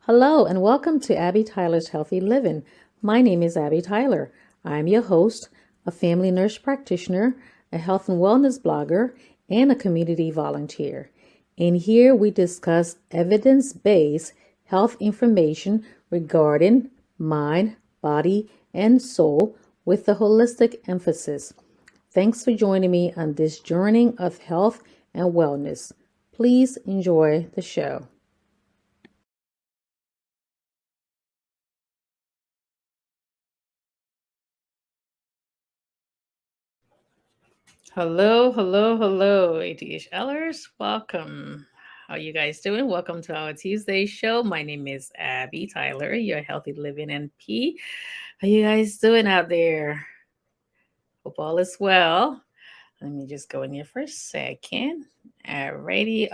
Hello, and welcome to Abby Tyler's Healthy Living. My name is Abby Tyler. I'm your host, a family nurse practitioner, a health and wellness blogger, and a community volunteer. In here, we discuss evidence based health information regarding mind, body, and soul with a holistic emphasis. Thanks for joining me on this journey of health and wellness. Please enjoy the show. Hello, ADHLers. Welcome. How you guys doing? Welcome to our Tuesday show. My name is Abby Tyler, your healthy living NP. How you guys doing out there? Hope all is well. Let me just go in here for a second. Alrighty.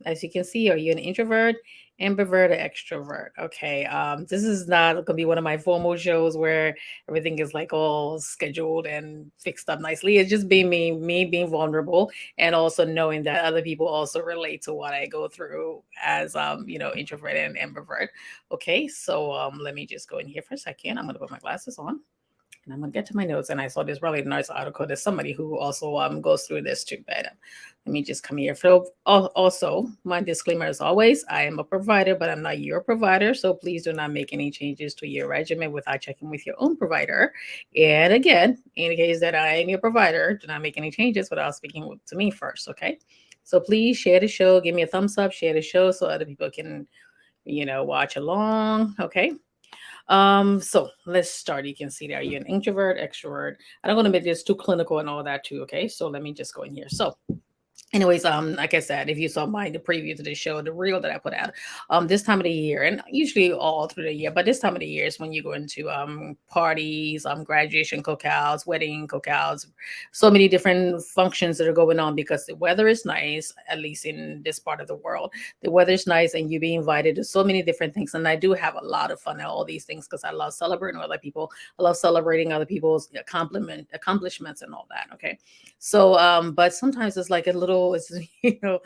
As you can see, are you an introvert, ambivert, or extrovert? Okay. This is not gonna be one of my formal shows where everything is like all scheduled and fixed up nicely. It's just being me being vulnerable, and also knowing that other people also relate to what I go through as introvert and ambivert. Okay, so let me just go in here for a second. I'm gonna put my glasses on and I'm gonna get to my notes. And I saw this really nice article. There's somebody who also goes through this too. But let me just come here. So also, my disclaimer as always: I am a provider, but I'm not your provider. So please do not make any changes to your regimen without checking with your own provider. And again, in the case that I am your provider, do not make any changes without speaking to me first. Okay. So please share the show. Give me a thumbs up. Share the show so other people can watch along. Okay. So let's start. You can see there. You're an introvert, extrovert. I don't want to make this too clinical and all that too. Okay. So let me just go in here. So anyways, like I said, if you saw the preview to the show, the reel that I put out, this time of the year, and usually all through the year, but this time of the year is when you go into parties, graduation cookouts, wedding cookouts, so many different functions that are going on because the weather is nice, at least in this part of the world. The weather is nice, and you be invited to so many different things. And I do have a lot of fun at all these things because I love celebrating other people. I love celebrating other people's accomplishments and all that. Okay. So, but sometimes it's like a little, it's, you know,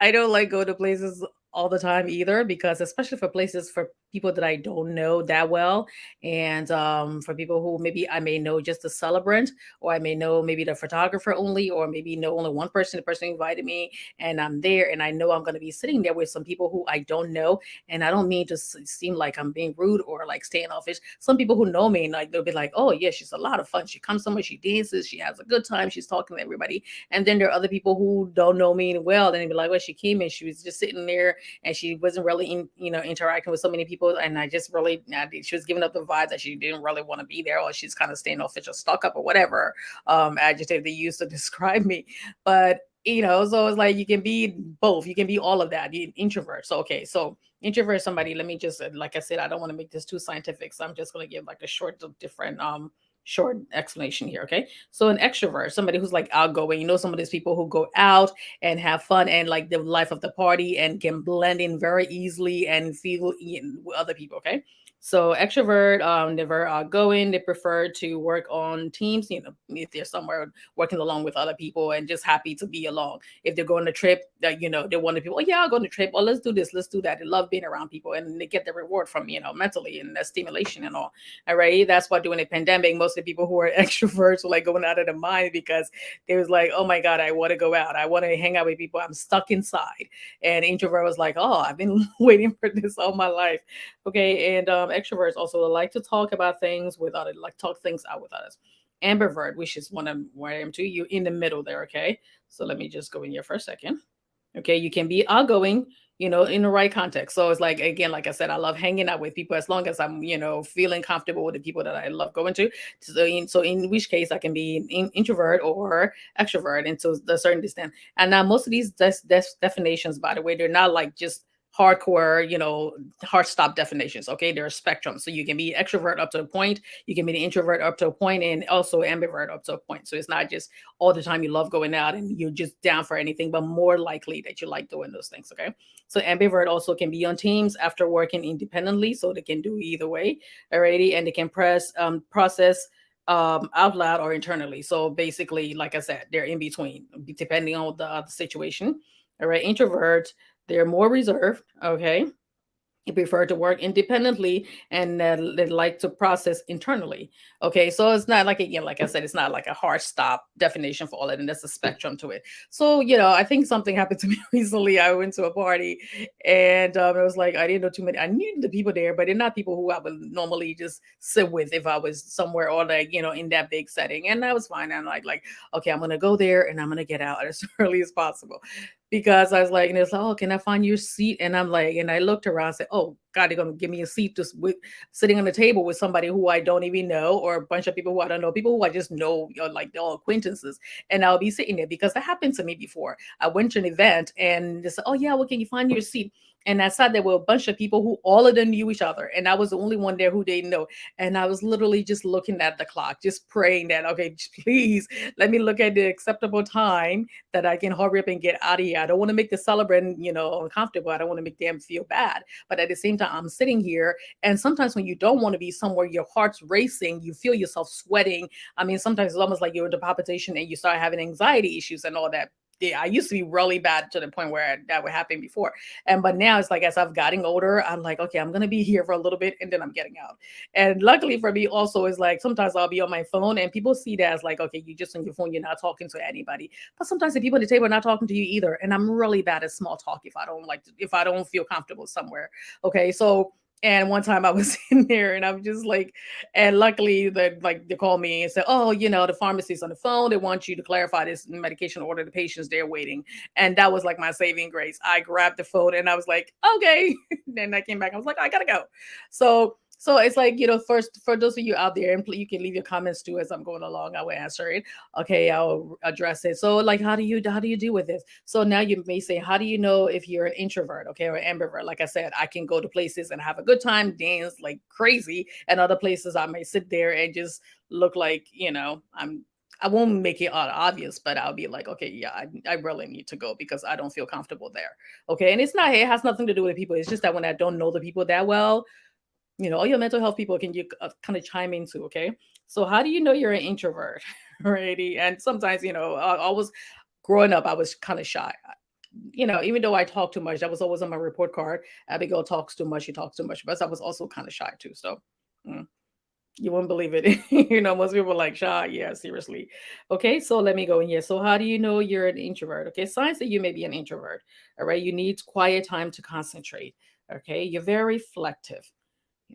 I don't like go to places all the time either because especially for places for people that I don't know that well, and for people who maybe I may know just the celebrant, or I may know maybe the photographer only, or maybe know only one person, the person who invited me, and I'm there and I know I'm going to be sitting there with some people who I don't know. And I don't mean to seem like I'm being rude or like standoffish. Some people who know me, like they'll be like, oh yeah, she's a lot of fun, she comes somewhere, she dances, she has a good time, she's talking to everybody. And then there are other people who don't know me well, and they be like, well, she came in, she was just sitting there and she wasn't really interacting with so many people. And I just really, she was giving up the vibe that she didn't really want to be there, or she's kind of standoffish or stuck up or whatever adjective they used to describe me. But so it's like you can be both, you can be all of that. You introvert. So okay, so introvert somebody, let me just, like I said, I don't want to make this too scientific, so I'm just going to give like a different short explanation here. Okay, so an extrovert, somebody who's like outgoing. Some of these people who go out and have fun and like the life of the party and can blend in very easily and feel with other people. Okay, so extrovert, they're very outgoing. They prefer to work on teams. If they're somewhere working along with other people and just happy to be along. If they're going on a trip, they want to people. Oh yeah, I'll go on a trip. Oh, let's do this, let's do that. They love being around people, and they get the reward from mentally and the stimulation and all. All right, that's why during the pandemic, most of the people who are extroverts were like going out of their mind because they was like, oh my god, I want to go out, I want to hang out with people, I'm stuck inside. And introvert was like, oh, I've been waiting for this all my life. Okay, and extroverts also like to talk about things with others, like talk things out with others. Ambivert, which is one of where I am too, you in the middle there. Okay, so let me just go in here for a second. Okay, you can be outgoing, in the right context. So it's like, again, like I said, I love hanging out with people as long as I'm, feeling comfortable with the people that I love going to. So in which case I can be introvert or extrovert, and to a certain extent. And now most of these definitions, by the way, they're not like just hardcore, hard stop definitions. Okay, there are spectrums. So you can be extrovert up to a point, you can be an introvert up to a point, and also ambivert up to a point. So it's not just all the time you love going out and you're just down for anything, but more likely that you like doing those things. Okay. So ambivert also can be on teams after working independently. So they can do either way. Alrighty. And they can process out loud or internally. So basically, like I said, they're in between depending on the situation. All right. Introvert, they're more reserved. Okay. They prefer to work independently and they like to process internally. Okay, so it's not like, again, like I said, it's not like a hard stop definition for all of it, and there's a spectrum to it. So, I think something happened to me recently. I went to a party and it was like I didn't know too many. I knew the people there, but they're not people who I would normally just sit with if I was somewhere or like, in that big setting. And that was fine. I'm like, okay, I'm gonna go there and I'm gonna get out as early as possible because I was like, and it's like, oh, can I find your seat? And I'm like, and I looked around and said, oh God, they're gonna give me a seat just with sitting on the table with somebody who I don't even know, or a bunch of people who I don't know, people who I just know, like they're all acquaintances. And I'll be sitting there because that happened to me before. I went to an event and they said, oh yeah, well, can you find your seat? And I saw there were a bunch of people who all of them knew each other. And I was the only one there who didn't know. And I was literally just looking at the clock, just praying that, okay, please let me look at the acceptable time that I can hurry up and get out of here. I don't want to make the celebrant, uncomfortable. I don't want to make them feel bad. But at the same time, I'm sitting here. And sometimes when you don't want to be somewhere, your heart's racing, you feel yourself sweating. I mean, sometimes it's almost like you're into palpitation and you start having anxiety issues and all that. Yeah, I used to be really bad to the point where that would happen before. But now it's like as I've gotten older, I'm like, okay, I'm gonna be here for a little bit and then I'm getting out. And luckily for me, also is like sometimes I'll be on my phone and people see that as like, okay, you just on your phone, you're not talking to anybody. But sometimes the people at the table are not talking to you either. And I'm really bad at small talk if I don't feel comfortable somewhere. Okay. So and one time I was in there and I'm just like, and luckily they called me and said, oh, the pharmacy's on the phone. They want you to clarify this medication order. The patients they're waiting. And that was like my saving grace. I grabbed the phone and I was like, okay. Then I came back. I was like, I gotta go. So it's like, first for those of you out there, and you can leave your comments too as I'm going along. I will answer it. Okay, I'll address it. So like how do you deal with this? So now you may say, how do you know if you're an introvert, okay, or ambivert? Like I said, I can go to places and have a good time, dance like crazy, and other places I may sit there and just look like, I won't make it obvious, but I'll be like, okay, yeah, I really need to go because I don't feel comfortable there. Okay. And it has nothing to do with the people. It's just that when I don't know the people that well, all your mental health people can you kind of chime into. Okay. So how do you know you're an introvert? Righty. And sometimes, I was growing up, I was kind of shy. Even though I talk too much, that was always on my report card. Abigail talks too much. She talks too much. But I was also kind of shy too. So mm, you wouldn't believe it. Most people are like shy. Yeah, seriously. Okay. So let me go in here. So how do you know you're an introvert? Okay. Signs that you may be an introvert. All right. You need quiet time to concentrate. Okay. You're very reflective.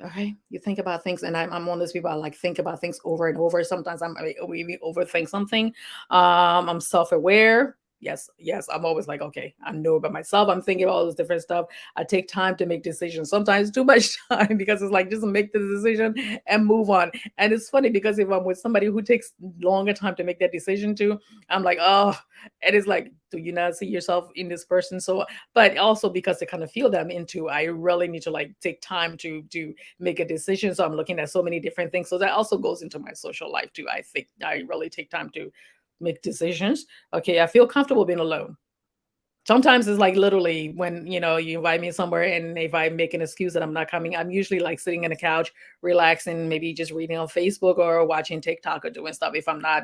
Okay, you think about things, and I'm one of those people. I like think about things over and over. Sometimes I even overthink something. I'm self-aware. Yes, yes. I'm always like, okay, I know about myself. I'm thinking about all this different stuff. I take time to make decisions. Sometimes too much time because it's like just make the decision and move on. And it's funny because if I'm with somebody who takes longer time to make that decision too, I'm like, oh, and it's like, do you not see yourself in this person? So, but also because the kind of field I'm into, I really need to like take time to make a decision. So I'm looking at so many different things. So that also goes into my social life too. I think I really take time to make decisions. Okay, I feel comfortable being alone. Sometimes it's like literally when you invite me somewhere, and if I make an excuse that I'm not coming, I'm usually like sitting on the couch, relaxing, maybe just reading on Facebook or watching TikTok or doing stuff. If I'm not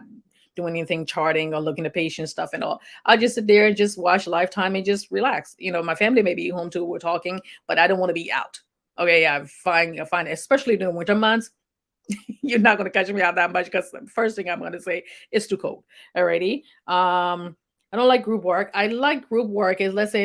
doing anything, charting or looking at patient stuff and all, I'll just sit there and just watch Lifetime and just relax. My family may be home too, we're talking, but I don't want to be out. Okay, yeah, I find especially during winter months, you're not going to catch me out that much because the first thing I'm going to say is too cold. Alrighty. I don't like group work. I like group work is, let's say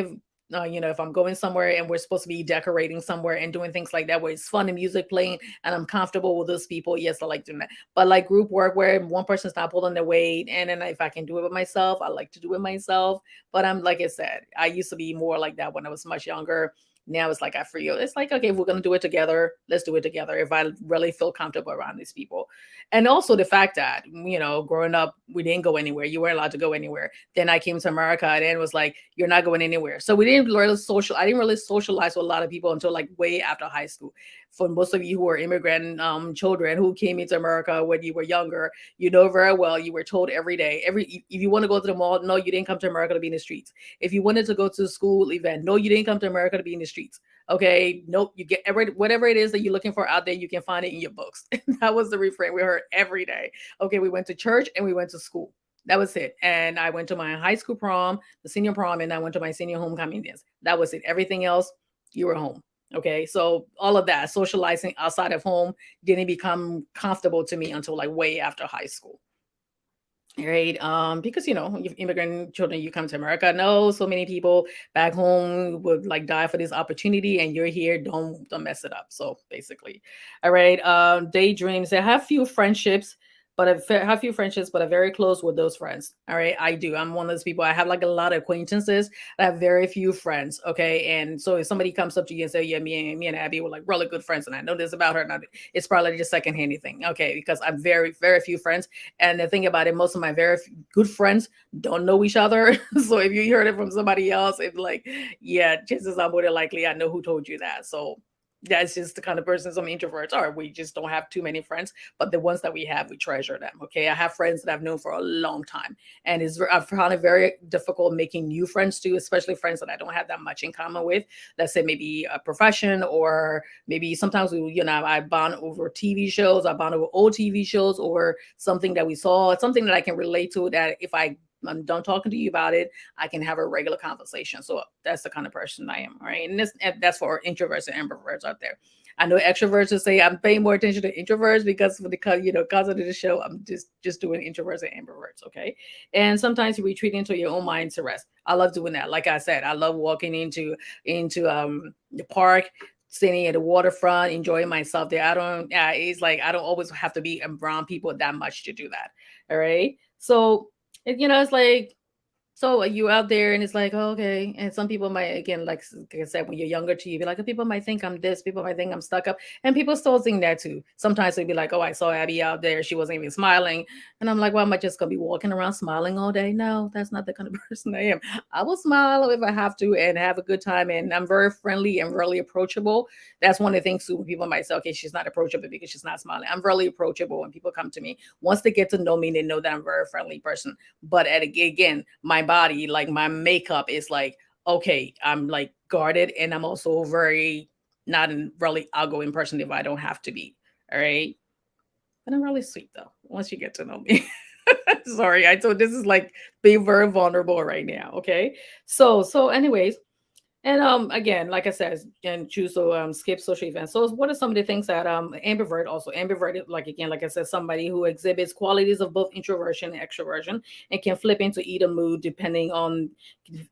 if I'm going somewhere and we're supposed to be decorating somewhere and doing things like that where it's fun and music playing and I'm comfortable with those people. Yes, I like doing that. But like group work where one person's not pulling their weight, and then if I can do it with myself, I like to do it myself. But I'm like I said, I used to be more like that when I was much younger. Now it's like I feel it's like, okay, if we're gonna do it together, let's do it together. If I really feel comfortable around these people. And also the fact that, growing up, we didn't go anywhere. You weren't allowed to go anywhere. Then I came to America and it was like, you're not going anywhere. So I didn't really socialize with a lot of people until like way after high school. For most of you who are immigrant children who came into America when you were younger, you know very well you were told every day, if you want to go to the mall, no, you didn't come to America to be in the streets. If you wanted to go to a school event, no, you didn't come to America to be in the streets. Okay, nope, you get whatever it is that you're looking for out there, you can find it in your books. That was the refrain we heard every day. Okay, we went to church and we went to school. That was it. And I went to my high school prom, the senior prom, and I went to my senior homecoming dance. That was it. Everything else, you were home. Okay, so all of that socializing outside of home didn't become comfortable to me until like way after high school. Right, because you immigrant children, you come to America. No, so many people back home would like die for this opportunity, and you're here. Don't mess it up. So basically, all right. Daydreams. I have few friendships, but have few friendships, but I'm very close with those friends. All right, I do. I'm one of those people. I have like a lot of acquaintances. I have very few friends. Okay, and so if somebody comes up to you and say, "Yeah, me and Abby were like really good friends," and I know this about her, and it's probably just secondhand thing. Okay, because I'm very few friends, and the thing about it, most of my good friends don't know each other. So if you heard it from somebody else, it's like, yeah, chances are more than likely I know who told you that. So that's just the kind of person some introverts are. We just don't have too many friends, but the ones that we have, we treasure them. Okay, I have friends that I've known for a long time, and I've found it very difficult making new friends too, especially friends that I don't have that much in common with. Let's say maybe a profession, or maybe sometimes I bond over TV shows, I bond over old TV shows, or something that we saw, something that I can relate to. That if I'm done talking to you about it, I can have a regular conversation. So that's the kind of person I am, right? And that's for introverts and ambiverts out there. I know extroverts will say I'm paying more attention to introverts because of because of the show. I'm just doing introverts and ambiverts, okay? And sometimes you retreat into your own mind to rest. I love doing that. Like I said, I love walking into the park, sitting at the waterfront, enjoying myself there. I don't. It's like I don't always have to be around people that much to do that. All right. So it's like, so you out there and it's like, oh, okay. And some people might, again, like I said, when you're younger to you, be like, oh, people might think I'm this, people might think I'm stuck up. And people still think that too. Sometimes they'd be like, oh, I saw Abby out there. She wasn't even smiling. And I'm like, well, am I just going to be walking around smiling all day? No, that's not the kind of person I am. I will smile if I have to and have a good time. And I'm very friendly and really approachable. That's one of the things too. When people might say, okay, she's not approachable because she's not smiling. I'm really approachable when people come to me. Once they get to know me, they know that I'm a very friendly person. But again, my body, like my makeup is like, okay, I'm like guarded, and I'm also very not a really outgoing person if I don't have to be. All right. But I'm really sweet though, once you get to know me. Sorry, I told this is like being very vulnerable right now. Okay. So anyways, and again, like I said, and choose to skip social events. So what are some of the things that ambivert, like again, like I said, somebody who exhibits qualities of both introversion and extroversion, and can flip into either mood depending on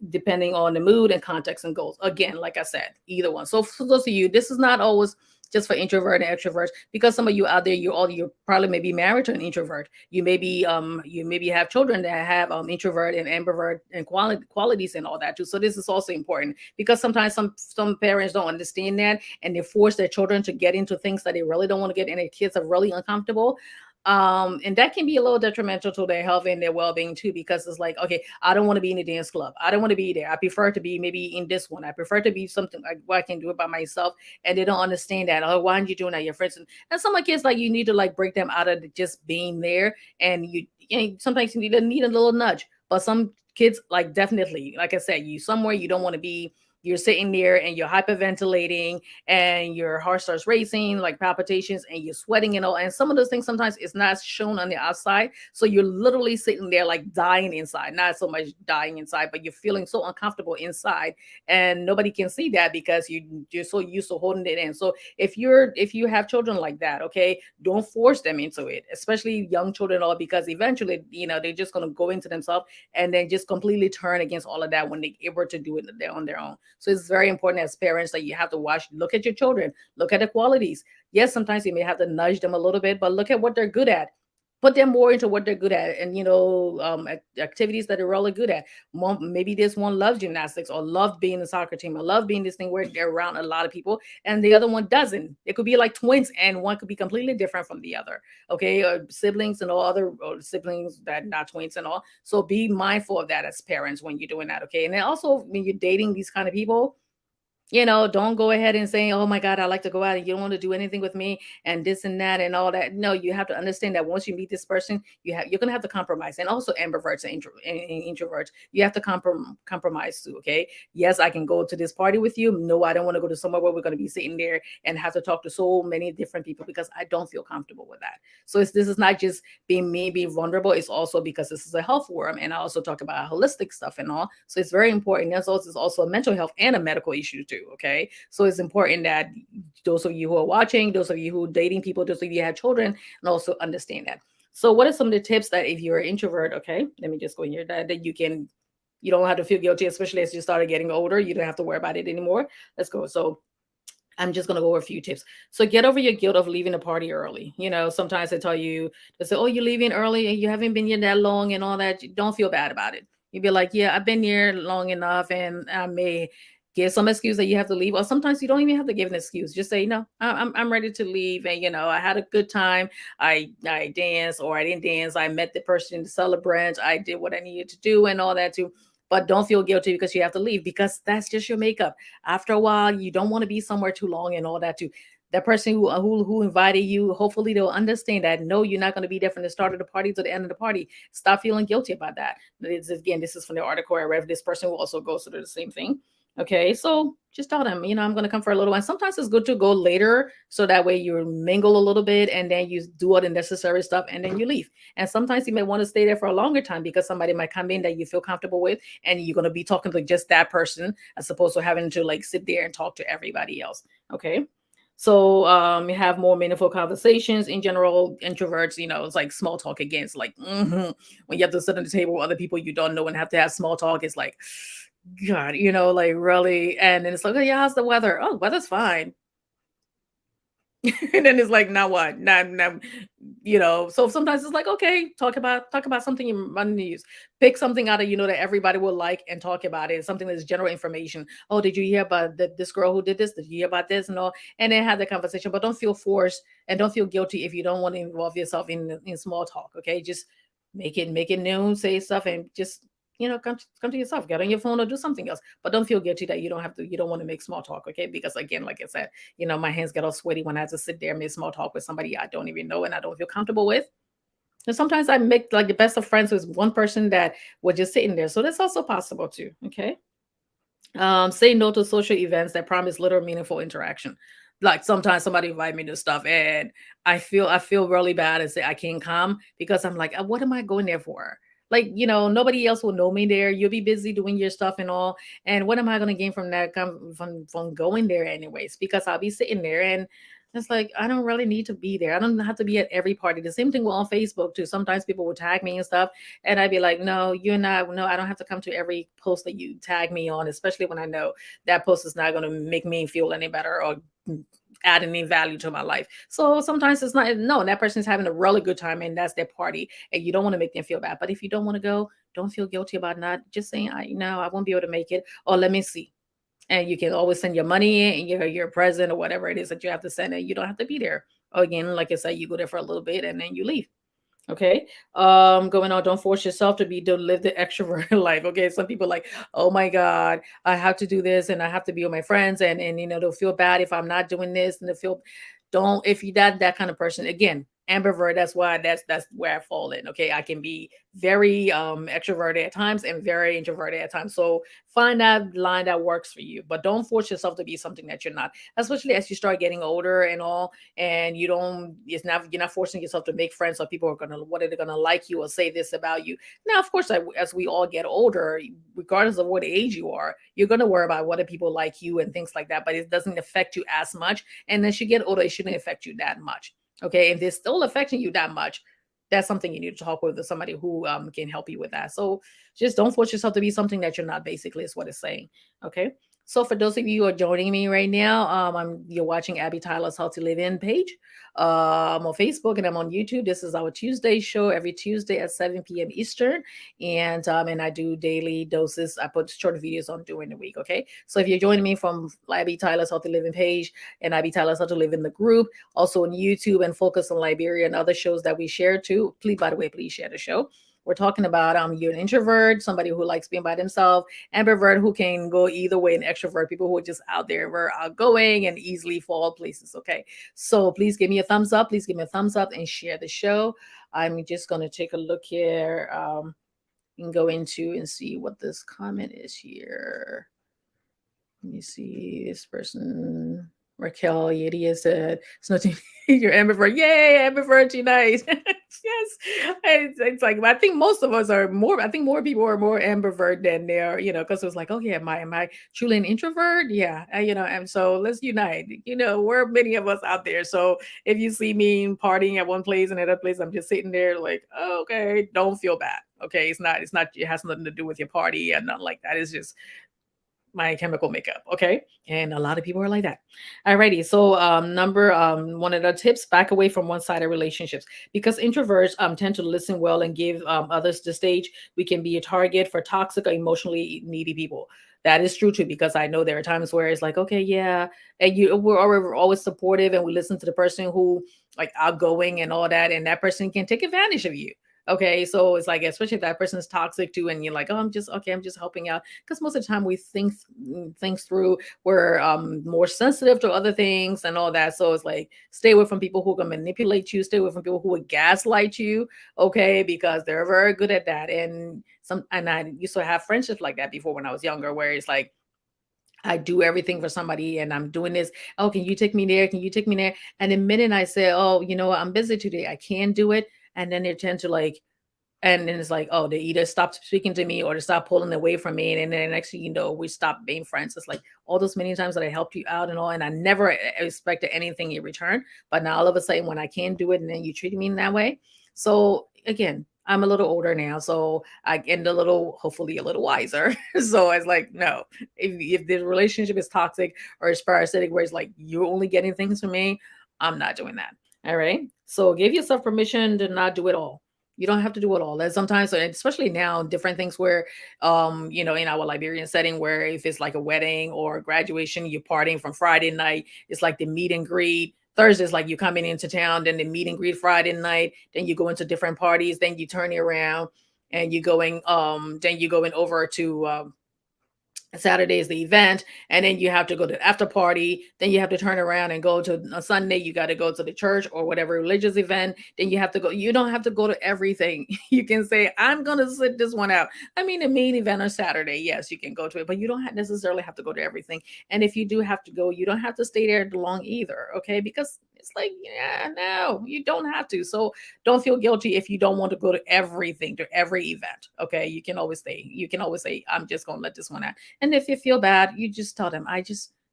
the mood and context and goals. Again, like I said, either one. So for those of you, this is not always just for introvert and extroverts, because some of you out there, you probably may be married to an introvert. You maybe have children that have introvert and ambivert and qualities and all that too. So this is also important, because sometimes some parents don't understand that, and they force their children to get into things that they really don't want to get, and their kids are really uncomfortable. And that can be a little detrimental to their health and their well-being too, because it's like, okay, I don't want to be in a dance club, I don't want to be there, I prefer to be maybe in this one, I prefer to be something like where I can do it by myself. And they don't understand that. Oh, why aren't you doing that, your friends? And some of the kids, like, you need to like break them out of just being there, and sometimes you need a little nudge. But some kids, like, definitely, like I said, you somewhere you don't want to be, you're sitting there and you're hyperventilating and your heart starts racing, like palpitations, and you're sweating and all. And some of those things sometimes it's not shown on the outside. So you're literally sitting there like dying inside, not so much dying inside, but you're feeling so uncomfortable inside, and nobody can see that because you're so used to holding it in. So if you have children like that, okay, don't force them into it, especially young children, all, because eventually, they're just going to go into themselves and then just completely turn against all of that when they able to do it on their own. So it's very important as parents that you have to look at your children, look at the qualities. Yes, sometimes you may have to nudge them a little bit, but look at what they're good at. Put them more into what they're good at, and activities that they're really good at. Maybe this one loves gymnastics, or love being a soccer team, or love being this thing where they're around a lot of people, and the other one doesn't. It could be like twins, and one could be completely different from the other. Okay, or siblings and all other or siblings that not twins and all. So be mindful of that as parents when you're doing that. Okay, and then also when you're dating these kind of people, don't go ahead and say, "Oh my God, I like to go out and you don't want to do anything with me and this and that and all that." No, you have to understand that once you meet this person, you're gonna have to compromise. And also ambiverts and introverts, you have to compromise too. Okay. Yes, I can go to this party with you. No, I don't want to go to somewhere where we're gonna be sitting there and have to talk to so many different people, because I don't feel comfortable with that. So this is not just being me being vulnerable, it's also because this is a health forum, and I also talk about holistic stuff and all. So it's very important. It's also a mental health and a medical issue too. too. Okay. So it's important that those of you who are watching, those of you who are dating people, those of you who have children, and also understand that. So what are some of the tips that if you're an introvert, okay, let me just go in here, that you don't have to feel guilty, especially as you started getting older. You don't have to worry about it anymore. Let's go. So I'm just gonna go over a few tips. So get over your guilt of leaving the party early. Sometimes they tell you, they say, "Oh, you're leaving early and you haven't been here that long and all that." Don't feel bad about it. You'd be like, "Yeah, I've been here long enough, and I may give some excuse that you have to leave." Or sometimes you don't even have to give an excuse. Just say, "No, I'm ready to leave, and I had a good time. I danced or I didn't dance. I met the person to celebrate. I did what I needed to do and all that too." But don't feel guilty because you have to leave, because that's just your makeup. After a while, you don't want to be somewhere too long and all that too. That person who invited you, hopefully they'll understand that no, you're not going to be there from the start of the party to the end of the party. Stop feeling guilty about that. Again, this is from the article I read. This person who also goes through the same thing. Okay, so just tell them, I'm going to come for a little while. Sometimes it's good to go later, so that way you mingle a little bit and then you do all the necessary stuff and then you leave. And sometimes you may want to stay there for a longer time because somebody might come in that you feel comfortable with, and you're going to be talking to just that person as opposed to having to like sit there and talk to everybody else. Okay. So you have more meaningful conversations. In general, introverts, it's like small talk again. It's like when you have to sit at the table with other people you don't know and have to have small talk. It's like, God, like really. And then it's like, "Oh yeah, how's the weather?" "Oh, weather's fine." And then it's like, now what? Now, so sometimes it's like, okay, talk about something you run the news. Pick something out of that everybody will like and talk about it. Something that's general information. "Oh, did you hear about this girl who did this? Did you hear about this?" And all, and then have the conversation. But don't feel forced and don't feel guilty if you don't want to involve yourself in small talk. Okay, just make it known, say stuff, and just come to yourself, get on your phone or do something else. But don't feel guilty that you don't want to make small talk. Okay, because again, like I said, my hands get all sweaty when I have to sit there and make small talk with somebody I don't even know and I don't feel comfortable with. And sometimes I make like the best of friends with one person that was just sitting there. So that's also possible too. Okay. Say no to social events that promise little meaningful interaction. Like sometimes somebody invite me to stuff and I feel really bad and say I can't come because I'm like, what am I going there for? Like, nobody else will know me there. You'll be busy doing your stuff and all. And what am I going to gain from that from going there anyways? Because I'll be sitting there and it's like I don't really need to be there. I don't have to be at every party. The same thing with on Facebook too. Sometimes people will tag me and stuff, and I'd be like, "No, you're not. No, I don't have to come to every post that you tag me on, especially when I know that post is not going to make me feel any better or add any value to my life." So sometimes it's not. No, that person's having a really good time and that's their party, and you don't want to make them feel bad. But if you don't want to go, don't feel guilty about not just saying, "I no, I won't be able to make it," or "Let me see." And you can always send your money and your present or whatever it is that you have to send, and you don't have to be there. Again, like I said, you go there for a little bit and then you leave. Okay. Going on, don't force yourself to live the extrovert life. Okay. Some people like, "Oh my God, I have to do this and I have to be with my friends and they'll feel bad if I'm not doing this and they'll feel don't if you that kind of person again. Ambivert, that's where I fall in. Okay. I can be very extroverted at times and very introverted at times. So find that line that works for you, but don't force yourself to be something that you're not, especially as you start getting older and all, and you're not forcing yourself to make friends or people are gonna what are they gonna like you or say this about you. Now of course as we all get older, regardless of what age you are, you're gonna worry about whether people like you and things like that, but it doesn't affect you as much. And as you get older, it shouldn't affect you that much. Okay, if it's still affecting you that much, that's something you need to talk with somebody who can help you with that. So just don't force yourself to be something that you're not, basically is what it's saying. Okay. So for those of you who are joining me right now, you're watching Abby Tyler's Healthy Live In page. I'm on Facebook and I'm on YouTube. This is our Tuesday show every Tuesday at 7 p.m. Eastern. And I do daily doses. I put short videos on during the week. Okay. So if you're joining me from Abby Tyler's Healthy Living page and Abby Tyler's Healthy Live in the group, also on YouTube and Focus on Liberia and other shows that we share too, please, by the way, please share the show. We're talking about you're an introvert, somebody who likes being by themselves, ambivert who can go either way, and extrovert, people who are just out there, we're outgoing and easily fall places. Okay. So please give me a thumbs up. Please give me a thumbs up and share the show. I'm just gonna take a look here and go into and see what this comment is here. Let me see this person. Raquel Yedia said, "It's nothing. You're ambivert. Yay, ambivert, you nice." Yes, it's like I think most of us are more. I think more people are more ambivert than they are, because it was like, oh yeah, am I truly an introvert? Yeah, and so let's unite. We're many of us out there. So if you see me partying at one place and at another place, I'm just sitting there like, oh, okay, don't feel bad. Okay, it's not. It has nothing to do with your party and nothing like that. It's just my chemical makeup. Okay. And a lot of people are like that. Alrighty. So number one of the tips, back away from one-sided relationships. Because introverts tend to listen well and give others the stage, we can be a target for toxic or emotionally needy people. That is true too, because I know there are times where it's like, okay, yeah, and we're always supportive and we listen to the person who like outgoing and all that, and that person can take advantage of you. Okay, so it's like, especially if that person is toxic too, and you're like, oh, I'm just okay, I'm just helping out, because most of the time we think things through. We're more sensitive to other things and all that. So it's like, stay away from people who can manipulate you. Stay away from people who would gaslight you. Okay, because they're very good at that. And I used to have friendships like that before when I was younger, where it's like, I do everything for somebody and I'm doing this. Oh, can you take me there? Can you take me there? And the minute I say, oh, you know what, I'm busy today, I can't do it. And then they tend to like, and then it's like, oh, they either stop speaking to me or they stop pulling away from me. And then next thing you know, we stop being friends. It's like all those many times that I helped you out and all, and I never expected anything in return. But now all of a sudden, when I can't do it, and then you treat me in that way. So again, I'm a little older now, so I get a little, hopefully a little wiser. So I was like, no, if the relationship is toxic or it's parasitic, where it's like you're only getting things from me, I'm not doing that. All right. So give yourself permission to not do it all. You don't have to do it all. There's sometimes, and especially now, different things where, in our Liberian setting, where if it's like a wedding or graduation, you're partying from Friday night. It's like the meet and greet. Thursday's like you coming into town, then the meet and greet Friday night. Then you go into different parties. Then you turn it around, and then you going over to Saturday is the event, and then you have to go to the after party. Then you have to turn around and go to a Sunday. You got to go to the church or whatever religious event. Then you have to go. You don't have to go to everything. You can say, "I'm gonna sit this one out." I mean, the main event on Saturday, yes, you can go to it, but you don't necessarily have to go to everything. And if you do have to go, you don't have to stay there long either. Okay, because it's like, yeah, no, you don't have to. So don't feel guilty if you don't want to go to everything, to every event. Okay, you can always stay. You can always say, "I'm just gonna let this one out." And if you feel bad, you just tell them,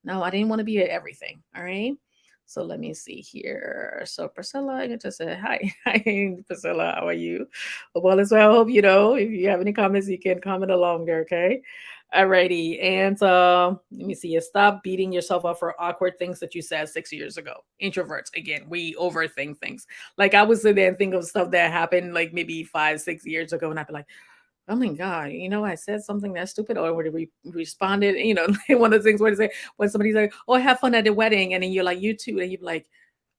no, I didn't want to be at everything. All right. So let me see here. So Priscilla, I get to say hi. Hi, Priscilla. How are you? Well, as well, I hope if you have any comments, you can comment along there. Okay. Alrighty. And let me see. Stop beating yourself up for awkward things that you said 6 years ago. Introverts, again, we overthink things. Like I would sit there and think of stuff that happened like maybe 5, 6 years ago, and I'd be like, oh my God, I said something that's stupid, or would we responded, one of the things where they say, when somebody's like, oh, have fun at the wedding, and then you're like, you too, and you're like,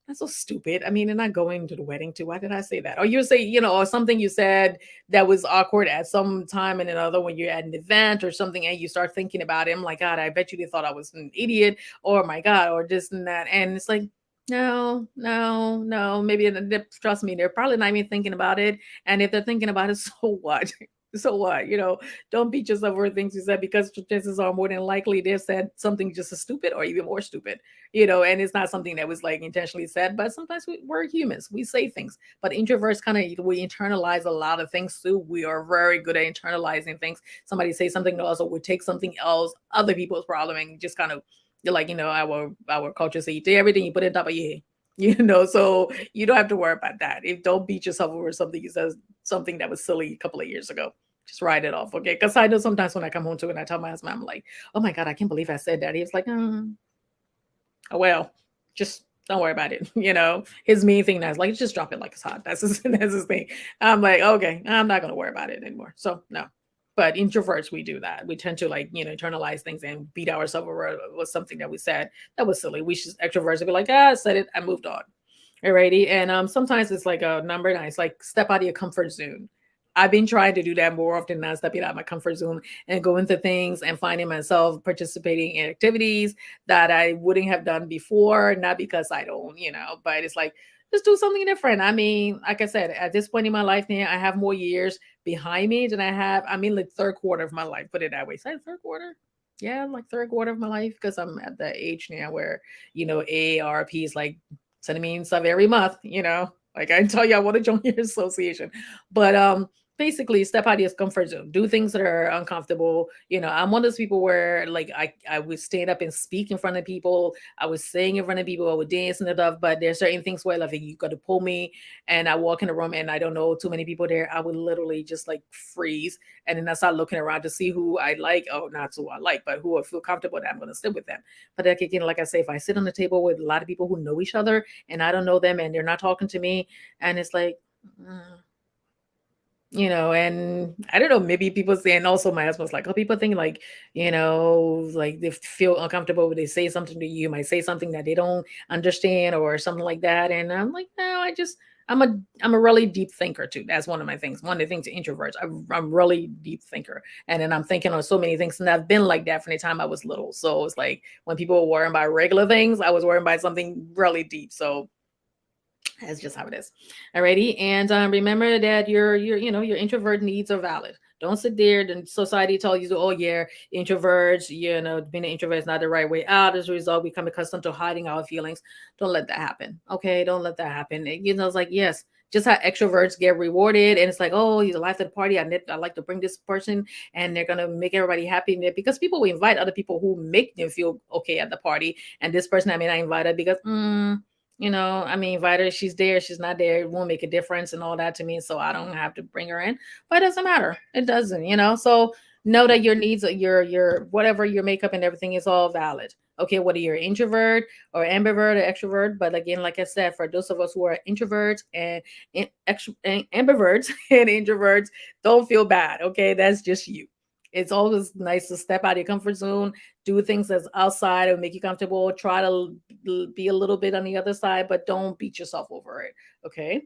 that's so stupid. I mean, they're not going to the wedding too. Why did I say that? Or you say, or something you said that was awkward at some time and another when you're at an event or something, and you start thinking about it. I'm like, God, I bet you they thought I was an idiot, or my God, or this and that. And it's like, no, no, no. Maybe trust me, they're probably not even thinking about it. And if they're thinking about it, so what? So what? Don't beat yourself over things you said, because chances are more than likely they said something just as stupid or even more stupid, and it's not something that was like intentionally said, but sometimes we're humans, we say things. But introverts kind of, we internalize a lot of things too. We are very good at internalizing things. Somebody say something to us, or we take something else, other people's problem, and just kind of, you're like, our culture say you do everything, you put it on top of your head. So you don't have to worry about that. If Don't beat yourself over something you said, something that was silly a couple of years ago. Just write it off, okay? Because I know sometimes when I come home to it and I tell my husband, I'm like, oh my God, I can't believe I said that. He's like, oh, well, just don't worry about it. His main thing now is like, just drop it like it's hot. That's his thing. I'm like, okay, I'm not gonna worry about it anymore. So no. But introverts, we do that. We tend to like, internalize things and beat ourselves over with something that we said that was silly. We should extroverts would be like, I said it, I moved on. Alrighty. And sometimes it's like a number nine. It's like step out of your comfort zone. I've been trying to do that more often now, stepping out of my comfort zone and go into things and finding myself participating in activities that I wouldn't have done before. Not because I don't, but it's like, just do something different. I mean, like I said, at this point in my life now, I have more years behind me than I'm in like third quarter of my life, put it that way. Is that third quarter? Yeah, like third quarter of my life, because I'm at the age now where, AARP is like sending me stuff every month. Like I tell you, I want to join your association. But basically step out of your comfort zone. Do things that are uncomfortable. I'm one of those people where like I would stand up and speak in front of people. I would sing in front of people, I would dance and stuff. But there's certain things where like you gotta pull me and I walk in the room and I don't know too many people there, I would literally just like freeze. And then I start looking around to see who I like. Oh, not who I like, but who I feel comfortable that I'm gonna sit with them. But like again, like I say, if I sit on the table with a lot of people who know each other and I don't know them and they're not talking to me, and it's like, mm, and I don't know, maybe people say, and also my husband's like, oh, people think like, like they feel uncomfortable when they say something to you, might say something that they don't understand or something like that. And I'm like, no, I'm a really deep thinker too. That's one of my things. One of the things to introverts, I'm really deep thinker. And then I'm thinking on so many things. And I've been like that from the time I was little. So it's like when people were worrying about regular things, I was worrying about something really deep. So that's just how it is. Alrighty. And remember that your introvert needs are valid. Don't sit there and society tells you, oh yeah, introverts, being an introvert is not the right way out. As a result, we become accustomed to hiding our feelings. Don't let that happen. Okay, don't let that happen. It's like, yes, just how extroverts get rewarded, and it's like, oh, he's a life of the party. I like to bring this person, and they're gonna make everybody happy. Because people will invite other people who make them feel okay at the party, and this person I mean I invited because I mean, Vita, she's there, she's not there, it won't make a difference and all that to me. So I don't have to bring her in. But it doesn't matter. It doesn't. So know that your needs, your whatever your makeup and everything is all valid. Okay, whether you're introvert or ambivert or extrovert. But again, like I said, for those of us who are introverts and ambiverts and introverts, don't feel bad. Okay, that's just you. It's always nice to step out of your comfort zone, do things that's outside and make you comfortable. Try to be a little bit on the other side, but don't beat yourself over it. Okay.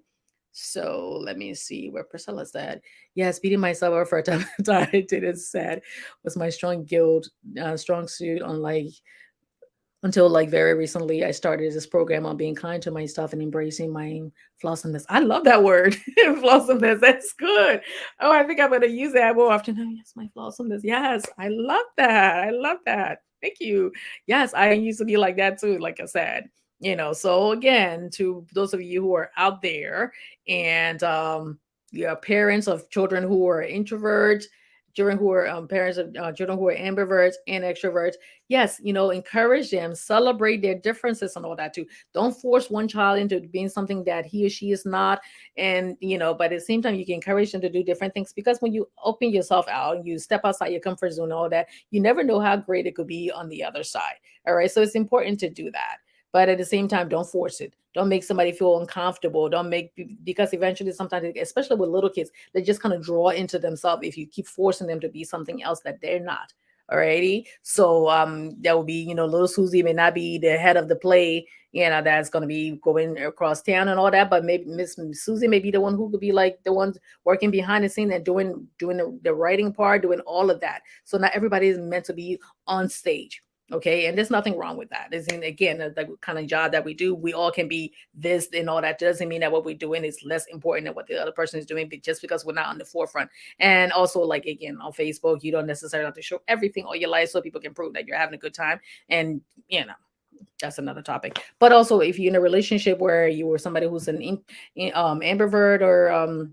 So let me see where Priscilla's at. Yes, beating myself over for a time I did is sad. Was my strong suit on like until like very recently I started this program on being kind to myself and embracing my flossomeness. I love that word. Flossomeness. That's good. Oh, I think I'm gonna use that more often. Oh, yes, my flossomeness. Yes, I love that. I love that. Thank you. Yes, I used to be like that too, like I said. So again, to those of you who are out there and your parents of children who are introverts, children who are parents of children who are ambiverts and extroverts, yes, encourage them, celebrate their differences and all that too. Don't force one child into being something that he or she is not. And but at the same time you can encourage them to do different things, because when you open yourself out and you step outside your comfort zone and all that, you never know how great it could be on the other side. All right, so it's important to do that, but at the same time don't force it. Don't make somebody feel uncomfortable. Don't make, because eventually sometimes, especially with little kids, they just kind of draw into themselves if you keep forcing them to be something else that they're not. Alrighty. So that will be, little Susie may not be the head of the play, that's gonna be going across town and all that, but maybe Miss Susie may be the one who could be like the ones working behind the scene and doing the writing part, doing all of that. So not everybody is meant to be on stage. Okay, and there's nothing wrong with that. Is again the kind of job that we do. We all can be this and all that. Doesn't mean that what we're doing is less important than what the other person is doing, but just because we're not on the forefront. And also, like again, on Facebook, you don't necessarily have to show everything all your life so people can prove that you're having a good time. And that's another topic. But also, if you're in a relationship where you were somebody who's an ambivert or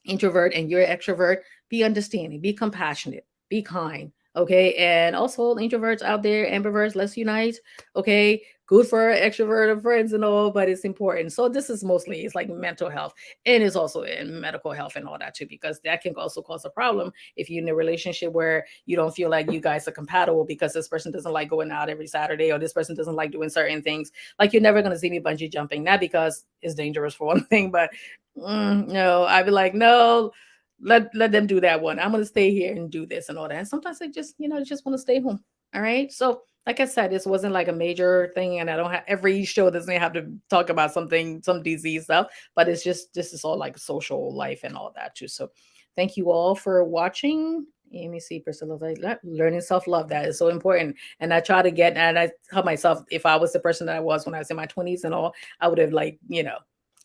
introvert and you're extrovert, be understanding, be compassionate, be kind. Okay. And also introverts out there, ambiverts, let's unite. Okay. Good for extroverted friends and all, but it's important. So this is mostly it's like mental health, and it's also in medical health and all that too, because that can also cause a problem if you're in a relationship where you don't feel like you guys are compatible because this person doesn't like going out every Saturday or this person doesn't like doing certain things. Like you're never gonna see me bungee jumping, not because it's dangerous for one thing, but no, I'd be like, no, let them do that one. I'm gonna stay here and do this and all that. And sometimes I just want to stay home. All right. So like I said, this wasn't like a major thing, and I don't have every show doesn't have to talk about something, some disease stuff, but it's just this is all like social life and all that too. So thank you all for watching. Let me see, Priscilla, like learning self-love, that is so important. And I try to get, and I tell myself, if I was the person that I was when I was in my 20s and all, I would have like,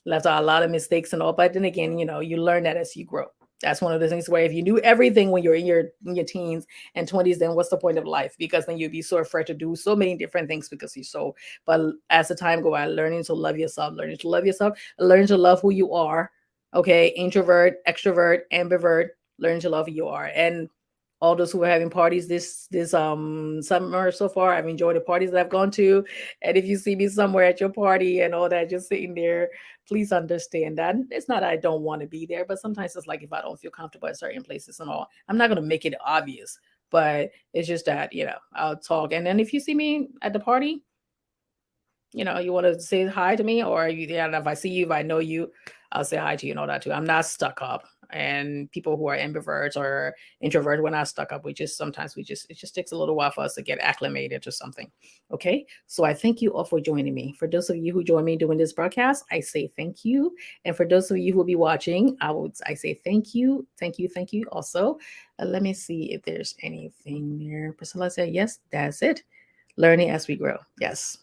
left out a lot of mistakes and all. But then again, you learn that as you grow. That's one of the things where if you knew everything when you're in your teens and 20s, then what's the point of life? Because then you'd be so afraid to do so many different things because you're so. But as the time go on, learning to love yourself, learning to love who you are. Okay, introvert, extrovert, ambivert, learn to love who you are. And all those who are having parties this summer so far, I've enjoyed the parties that I've gone to. And if you see me somewhere at your party and all that, just sitting there, please understand that it's not that I don't want to be there, but sometimes it's like if I don't feel comfortable at certain places and all, I'm not going to make it obvious. But it's just that, I'll talk. And then if you see me at the party, you want to say hi to me, or yeah, if I see you, if I know you, I'll say hi to you and all that too. I'm not stuck up. And people who are ambiverts or introverts, we're not stuck up. Sometimes it just takes a little while for us to get acclimated to something. Okay. So I thank you all for joining me. For those of you who join me doing this broadcast, I say thank you. And for those of you who will be watching, I say thank you. Thank you. Thank you also. Let me see if there's anything there. Priscilla said, yes, that's it. Learning as we grow. Yes.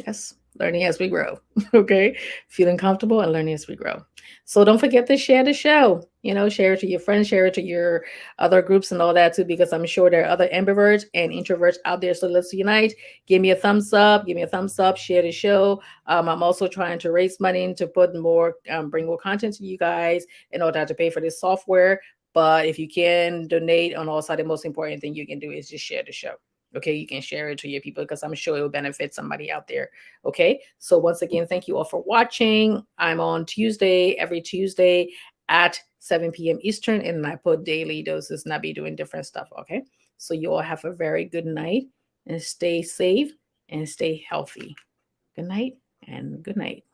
Yes, learning as we grow. Okay, feeling comfortable and learning as we grow. So don't forget to share the show. Share it to your friends, share it to your other groups and all that too, because I'm sure there are other ambiverts and introverts out there. So let's unite. Give me a thumbs up. Give me a thumbs up. Share the show. I'm also trying to raise money to put more, bring more content to you guys in order to pay for this software. But if you can donate on all sides, the most important thing you can do is just share the show. Okay, you can share it to your people because I'm sure it will benefit somebody out there. Okay, so once again, thank you all for watching. I'm on every Tuesday at 7 p.m. Eastern, and I put daily doses and I'll be doing different stuff. Okay, so you all have a very good night and stay safe and stay healthy. Good night and good night.